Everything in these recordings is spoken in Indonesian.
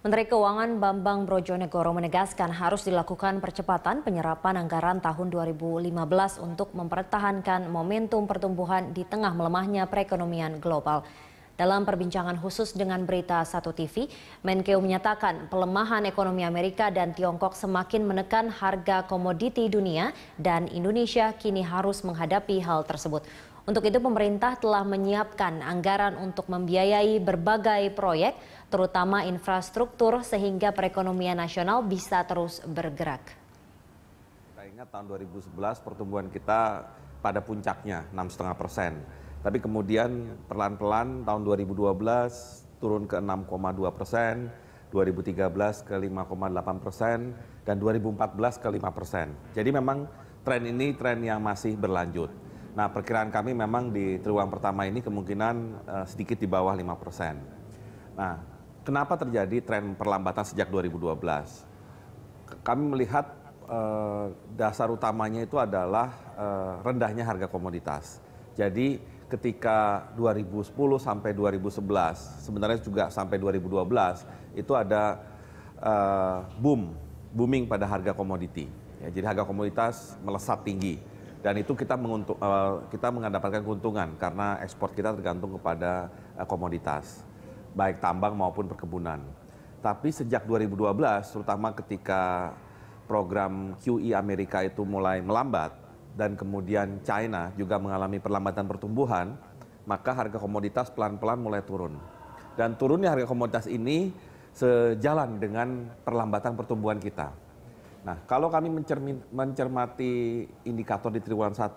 Menteri Keuangan Bambang Brojonegoro menegaskan harus dilakukan percepatan penyerapan anggaran tahun 2015 untuk mempertahankan momentum pertumbuhan di tengah melemahnya perekonomian global. Dalam perbincangan khusus dengan Berita Satu TV, Menkeu menyatakan pelemahan ekonomi Amerika dan Tiongkok semakin menekan harga komoditi dunia dan Indonesia kini harus menghadapi hal tersebut. Untuk itu pemerintah telah menyiapkan anggaran untuk membiayai berbagai proyek, terutama infrastruktur sehingga perekonomian nasional bisa terus bergerak. Kita ingat tahun 2011 pertumbuhan kita pada puncaknya 6,5%. Tapi kemudian perlahan-pelan tahun 2012 turun ke 6,2%, 2013 ke 5,8%, dan 2014 ke 5%. Jadi memang tren ini tren yang masih berlanjut. Nah, perkiraan kami memang di triwulan pertama ini kemungkinan sedikit di bawah 5%. Nah, kenapa terjadi tren perlambatan sejak 2012? Kami melihat dasar utamanya itu adalah rendahnya harga komoditas. Jadi ketika 2010 sampai 2011, sebenarnya juga sampai 2012, itu ada booming pada harga komoditi. Ya, jadi harga komoditas melesat tinggi. Dan itu kita mendapatkan keuntungan karena ekspor kita tergantung kepada komoditas, baik tambang maupun perkebunan. Tapi sejak 2012, terutama ketika program QE Amerika itu mulai melambat dan kemudian China juga mengalami perlambatan pertumbuhan, maka harga komoditas pelan-pelan mulai turun. Dan turunnya harga komoditas ini sejalan dengan perlambatan pertumbuhan kita. Nah, kalau kami mencermati indikator di triwulan 1,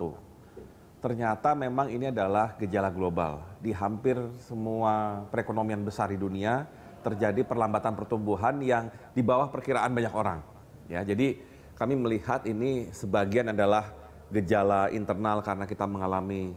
ternyata memang ini adalah gejala global. Di hampir semua perekonomian besar di dunia terjadi perlambatan pertumbuhan yang di bawah perkiraan banyak orang. Ya, jadi kami melihat ini sebagian adalah gejala internal karena kita mengalami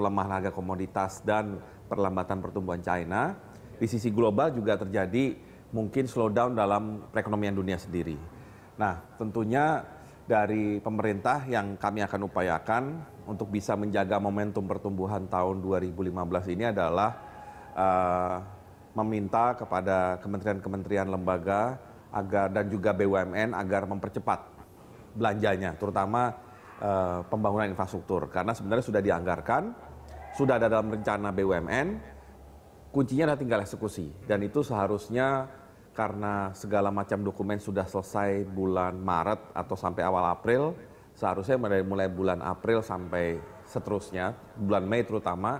pelemahan harga komoditas dan perlambatan pertumbuhan China. Di sisi global juga terjadi mungkin slowdown dalam perekonomian dunia sendiri. Nah, tentunya dari pemerintah yang kami akan upayakan untuk bisa menjaga momentum pertumbuhan tahun 2015 ini adalah meminta kepada kementerian-kementerian lembaga dan juga BUMN agar mempercepat belanjanya, terutama pembangunan infrastruktur. Karena sebenarnya sudah dianggarkan, sudah ada dalam rencana BUMN, kuncinya adalah tinggal eksekusi. Dan itu seharusnya karena segala macam dokumen sudah selesai bulan Maret atau sampai awal April, seharusnya mulai bulan April sampai seterusnya, bulan Mei terutama,